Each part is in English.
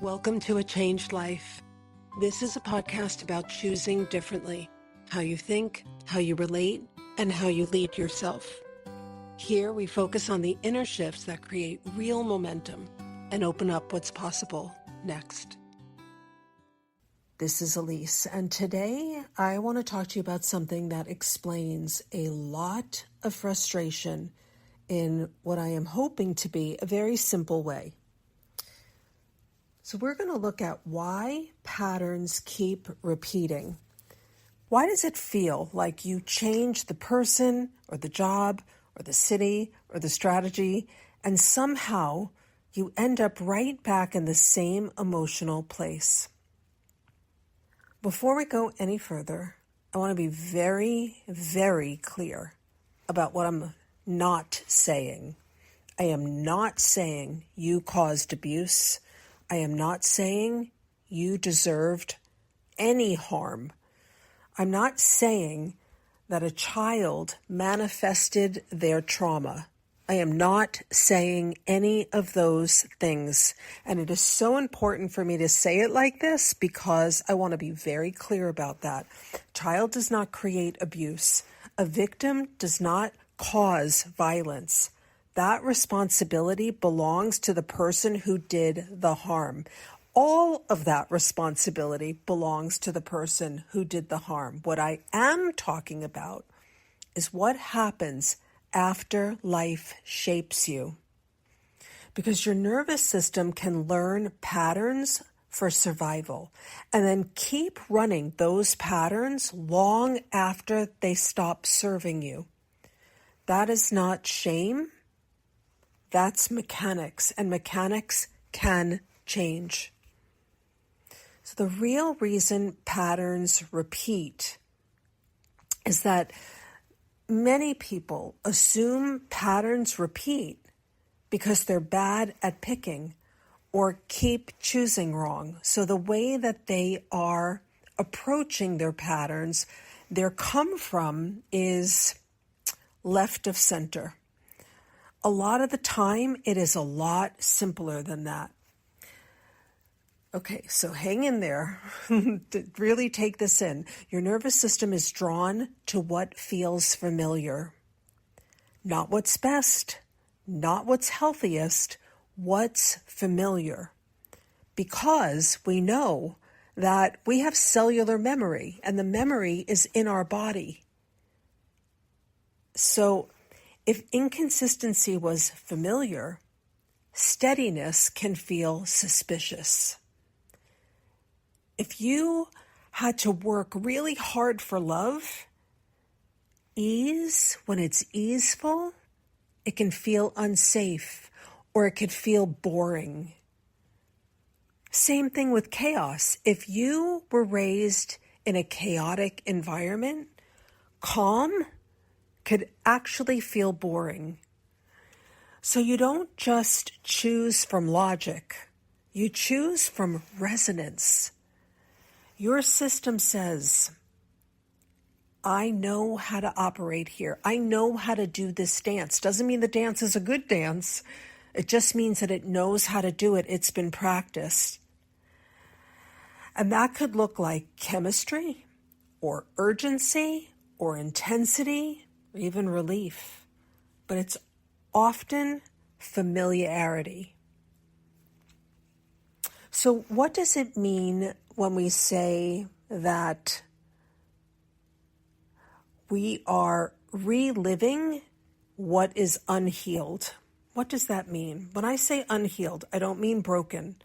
Welcome to A Changed Life. This is a podcast about choosing differently, how you think, how you relate, and how you lead yourself. Here we focus on the inner shifts that create real momentum and open up what's possible next. This is Elise, and today I want to talk to you about something that explains a lot of frustration in what I am hoping to be a very simple way. So we're going to look at why patterns keep repeating. Why does it feel like you change the person or the job or the city or the strategy, and somehow you end up right back in the same emotional place? Before we go any further, I want to be very, very clear about what I'm not saying. I am not saying you caused abuse. I am not saying you deserved any harm. I'm not saying that a child manifested their trauma. I am not saying any of those things. And it is so important for me to say it like this because I want to be very clear about that. Child does not create abuse. A victim does not cause violence. That responsibility belongs to the person who did the harm. All of that responsibility belongs to the person who did the harm. What I am talking about is what happens after life shapes you. Because your nervous system can learn patterns for survival and then keep running those patterns long after they stop serving you. That is not shame. That's mechanics, and mechanics can change. So the real reason patterns repeat is that many people assume patterns repeat because they're bad at picking or keep choosing wrong. So the way that they are approaching their patterns, their come from is left of center. A lot of the time, it is a lot simpler than that. Okay, so hang in there. Really take this in. Your nervous system is drawn to what feels familiar. Not what's best, not what's healthiest, what's familiar. Because we know that we have cellular memory, and the memory is in our body. So if inconsistency was familiar, steadiness can feel suspicious. If you had to work really hard for love, ease, when it's easeful, it can feel unsafe or it could feel boring. Same thing with chaos. If you were raised in a chaotic environment, calm could actually feel boring. So you don't just choose from logic, you choose from resonance. Your system says, I know how to operate here. I know how to do this dance. Doesn't mean the dance is a good dance. It just means that it knows how to do it. It's been practiced. And that could look like chemistry or urgency or intensity, or even relief, but it's often familiarity. So what does it mean when we say that we are reliving what is unhealed? What does that mean? When I say unhealed, I don't mean broken.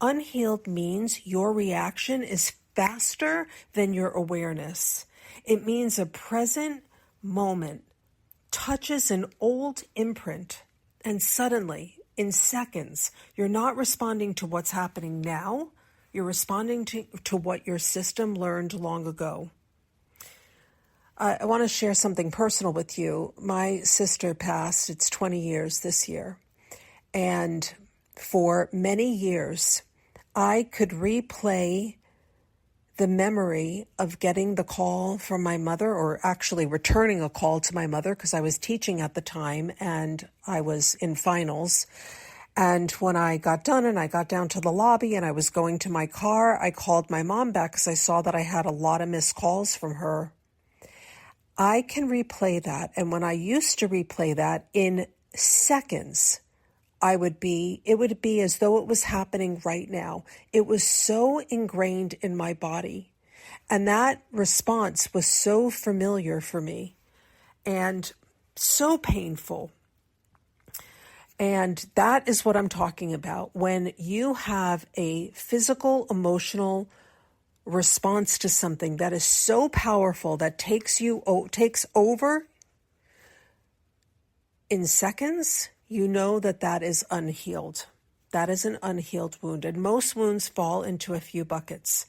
Unhealed means your reaction is faster than your awareness. It means a present moment touches an old imprint, and suddenly, in seconds, you're not responding to what's happening now, you're responding to what your system learned long ago. I want to share something personal with you. My sister passed, it's 20 years this year, and for many years, I could replay the memory of getting the call from my mother, or actually returning a call to my mother because I was teaching at the time and I was in finals. And when I got done and I got down to the lobby and I was going to my car, I called my mom back because I saw that I had a lot of missed calls from her. I can replay that. And when I used to replay that in seconds, it would be as though it was happening right now. It was so ingrained in my body. And that response was so familiar for me and so painful. And that is what I'm talking about. When you have a physical, emotional response to something that is so powerful that takes over in seconds, you know that is unhealed. That is an unhealed wound. And most wounds fall into a few buckets.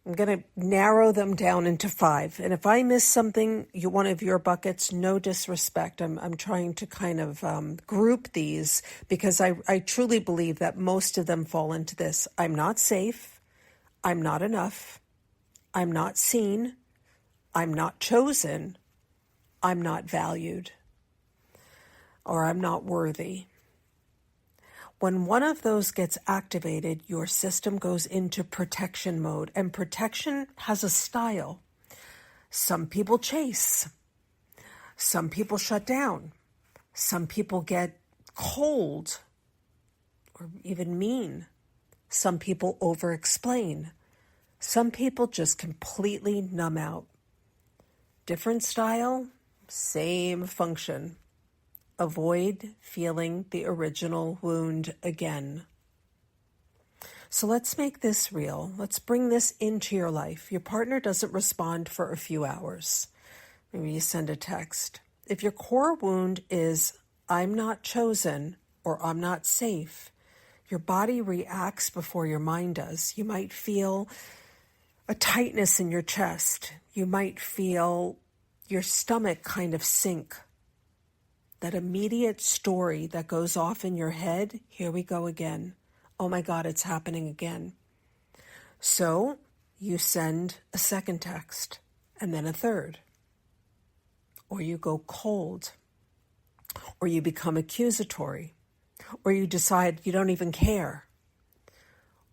I'm going to narrow them down into 5. And if I miss something, one of your buckets, no disrespect. I'm trying to kind of group these because I truly believe that most of them fall into this. I'm not safe. I'm not enough. I'm not seen. I'm not chosen. I'm not valued. Or I'm not worthy. When one of those gets activated, your system goes into protection mode, and protection has a style. Some people chase. Some people shut down. Some people get cold or even mean. Some people over-explain. Some people just completely numb out. Different style, same function. Avoid feeling the original wound again. So let's make this real. Let's bring this into your life. Your partner doesn't respond for a few hours. Maybe you send a text. If your core wound is, I'm not chosen or I'm not safe, your body reacts before your mind does. You might feel a tightness in your chest. You might feel your stomach kind of sink. That immediate story that goes off in your head, here we go again. Oh my God, it's happening again. So you send a second text and then a third. Or you go cold. Or you become accusatory. Or you decide you don't even care.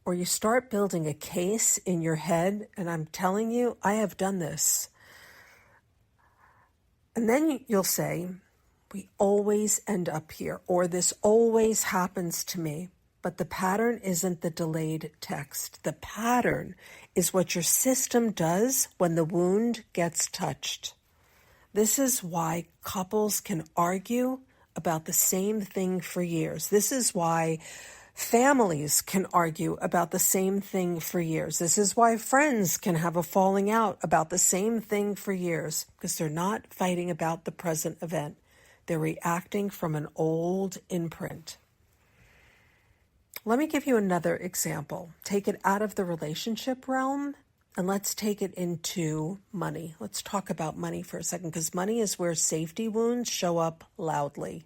Or you start building a case in your head, and I'm telling you, I have done this. And then you'll say, we always end up here, or this always happens to me. But the pattern isn't the delayed text. The pattern is what your system does when the wound gets touched. This is why couples can argue about the same thing for years. This is why families can argue about the same thing for years. This is why friends can have a falling out about the same thing for years, because they're not fighting about the present event. They're reacting from an old imprint. Let me give you another example. Take it out of the relationship realm and let's take it into money. Let's talk about money for a second, because money is where safety wounds show up loudly.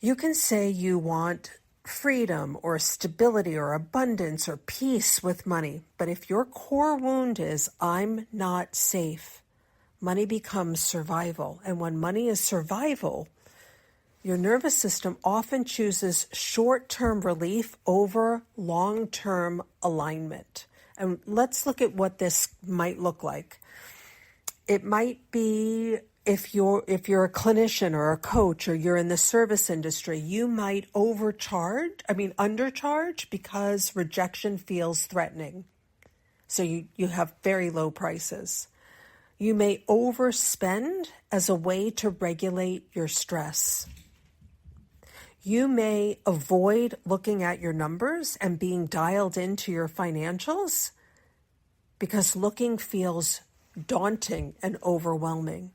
You can say you want freedom or stability or abundance or peace with money, but if your core wound is, I'm not safe, money becomes survival. And when money is survival, your nervous system often chooses short-term relief over long-term alignment. And let's look at what this might look like. It might be if you're a clinician or a coach or you're in the service industry, you might undercharge because rejection feels threatening. So you have very low prices. You may overspend as a way to regulate your stress. You may avoid looking at your numbers and being dialed into your financials because looking feels daunting and overwhelming.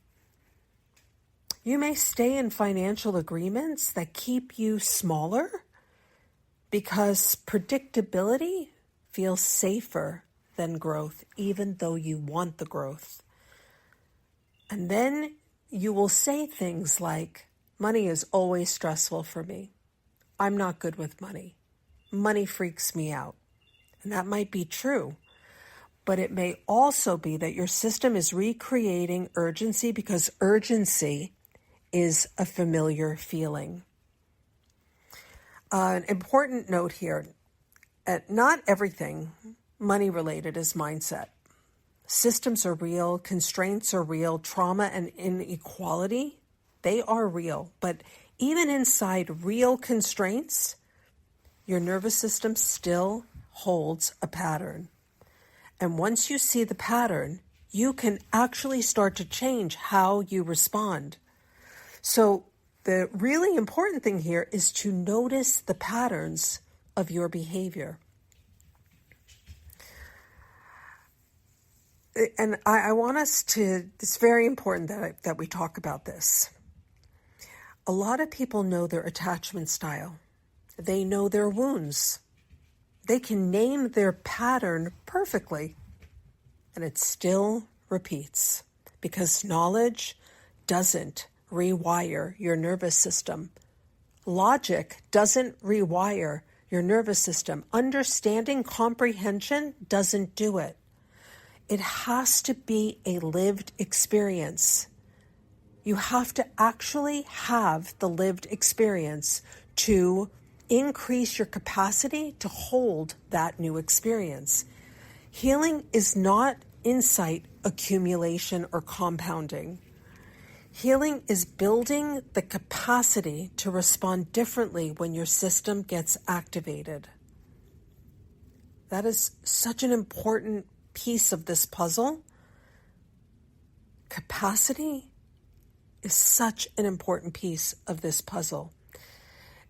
You may stay in financial agreements that keep you smaller because predictability feels safer than growth, even though you want the growth. And then you will say things like, money is always stressful for me. I'm not good with money. Money freaks me out. And that might be true. But it may also be that your system is recreating urgency because urgency is a familiar feeling. An important note here, not everything money related is mindset. Systems are real, constraints are real, trauma and inequality, they are real. But even inside real constraints, your nervous system still holds a pattern. And once you see the pattern, you can actually start to change how you respond. So the really important thing here is to notice the patterns of your behavior. And I want us to, it's very important that we talk about this. A lot of people know their attachment style. They know their wounds. They can name their pattern perfectly, and it still repeats because knowledge doesn't rewire your nervous system. Logic doesn't rewire your nervous system. Understanding, comprehension doesn't do it. It has to be a lived experience. You have to actually have the lived experience to increase your capacity to hold that new experience. Healing is not insight accumulation or compounding. Healing is building the capacity to respond differently when your system gets activated. That is such an important piece of this puzzle. Capacity is such an important piece of this puzzle.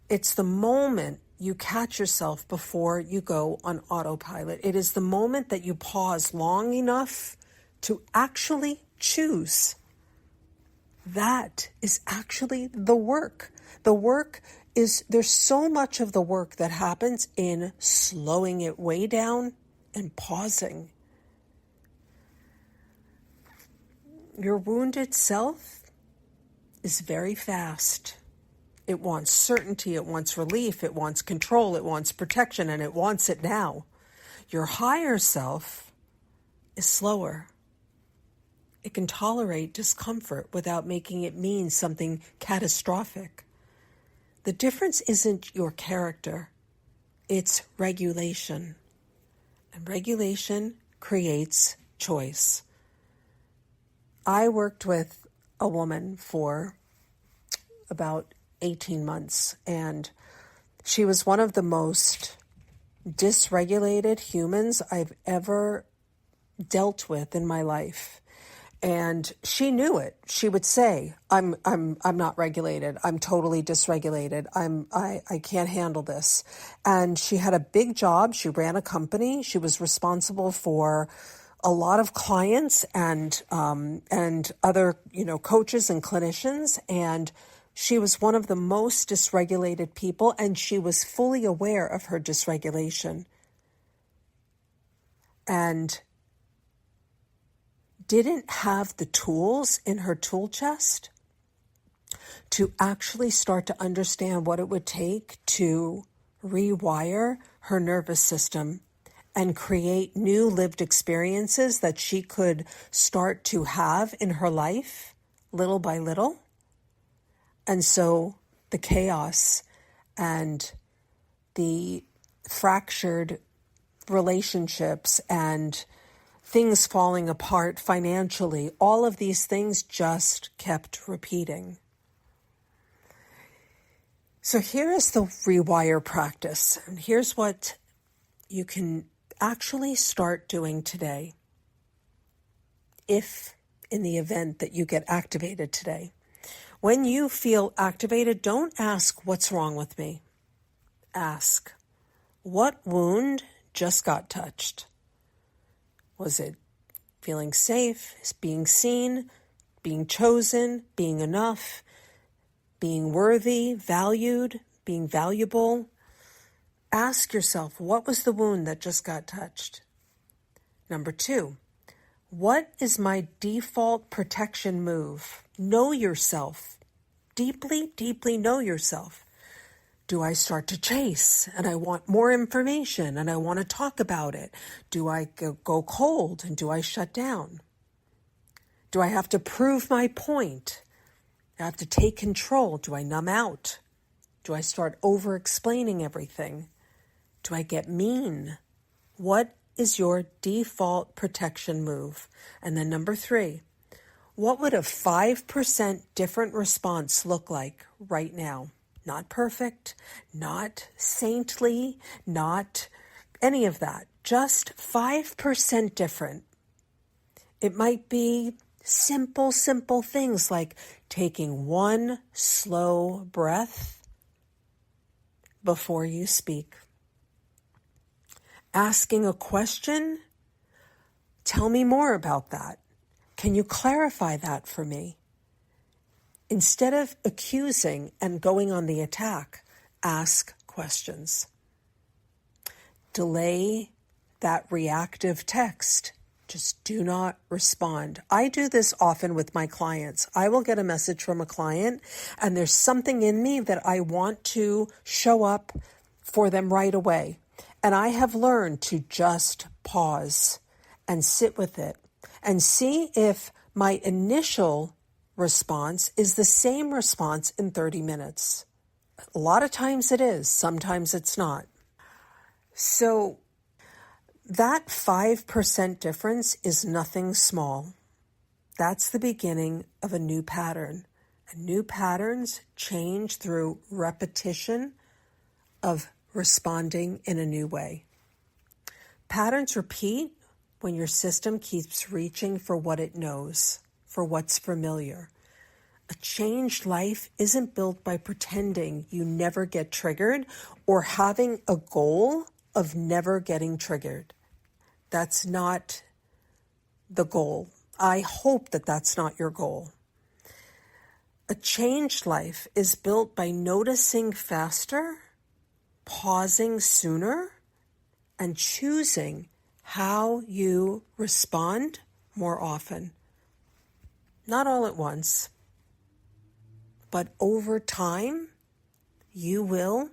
It's the moment you catch yourself before you go on autopilot. It is the moment that you pause long enough to actually choose. That is actually the work. The work is, there's so much of the work that happens in slowing it way down and pausing. Your wounded self is very fast. It wants certainty, it wants relief, it wants control, it wants protection, and it wants it now. Your higher self is slower. It can tolerate discomfort without making it mean something catastrophic. The difference isn't your character, it's regulation. And regulation creates choice. I worked with a woman for about 18 months, and she was one of the most dysregulated humans I've ever dealt with in my life. And she knew it. She would say, I'm not regulated. I'm totally dysregulated. I can't handle this. And she had a big job. She ran a company. She was responsible for a lot of clients and other, coaches and clinicians. And she was one of the most dysregulated people, and she was fully aware of her dysregulation. And didn't have the tools in her tool chest to actually start to understand what it would take to rewire her nervous system and create new lived experiences that she could start to have in her life little by little. And so the chaos and the fractured relationships and things falling apart financially, all of these things just kept repeating. So here is the rewire practice. And here's what you can actually start doing today, if in the event that you get activated today. When you feel activated, don't ask, what's wrong with me? Ask, what wound just got touched? Was it feeling safe, being seen, being chosen, being enough, being worthy, valued, being valuable? Ask yourself, what was the wound that just got touched? Number 2, what is my default protection move? Know yourself. Deeply, deeply know yourself. Do I start to chase and I want more information and I want to talk about it? Do I go cold and do I shut down? Do I have to prove my point? I have to take control. Do I numb out? Do I start over-explaining everything? Do I get mean? What is your default protection move? And then number 3, what would a 5% different response look like right now? Not perfect, not saintly, not any of that. Just 5% different. It might be simple things like taking one slow breath before you speak. Asking a question, tell me more about that. Can you clarify that for me? Instead of accusing and going on the attack, ask questions. Delay that reactive text. Just do not respond. I do this often with my clients. I will get a message from a client and there's something in me that I want to show up for them right away. And I have learned to just pause and sit with it and see if my initial response is the same response in 30 minutes. A lot of times it is, sometimes it's not. So that 5% difference is nothing small. That's the beginning of a new pattern. And new patterns change through repetition of responding in a new way. Patterns repeat when your system keeps reaching for what it knows, for what's familiar. A changed life isn't built by pretending you never get triggered or having a goal of never getting triggered. That's not the goal. I hope that that's not your goal. A changed life is built by noticing faster, pausing sooner, and choosing how you respond more often. Not all at once, but over time, you will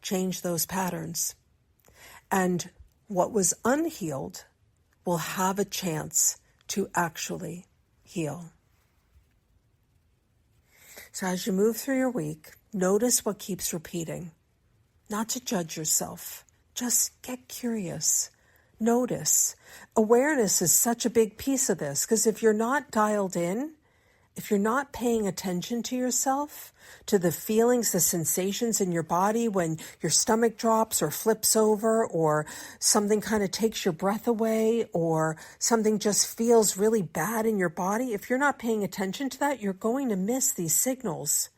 change those patterns. And what was unhealed will have a chance to actually heal. So as you move through your week, notice what keeps repeating. Not to judge yourself, just get curious. Notice. Awareness is such a big piece of this because if you're not dialed in, if you're not paying attention to yourself, to the feelings, the sensations in your body when your stomach drops or flips over or something kind of takes your breath away or something just feels really bad in your body, if you're not paying attention to that, you're going to miss these signals.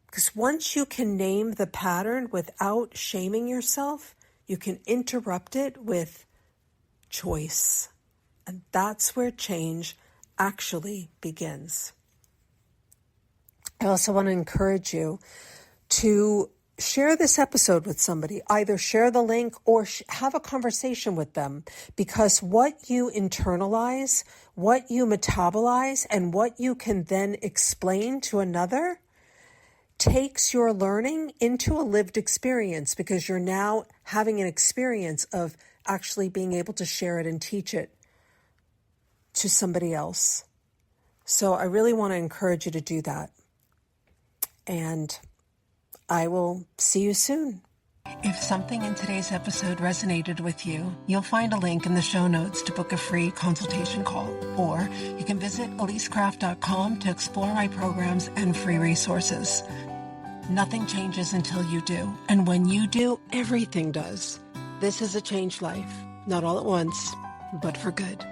Because once you can name the pattern without shaming yourself, you can interrupt it with choice. And that's where change actually begins. I also want to encourage you to share this episode with somebody. Either share the link or have a conversation with them, because what you internalize, what you metabolize, and what you can then explain to another takes your learning into a lived experience, because you're now having an experience of actually being able to share it and teach it to somebody else. So I really want to encourage you to do that. And I will see you soon. If something in today's episode resonated with you, you'll find a link in the show notes to book a free consultation call. Or you can visit elisecraft.com to explore my programs and free resources. Nothing changes until you do. And when you do, everything does. This is a changed life. Not all at once, but for good.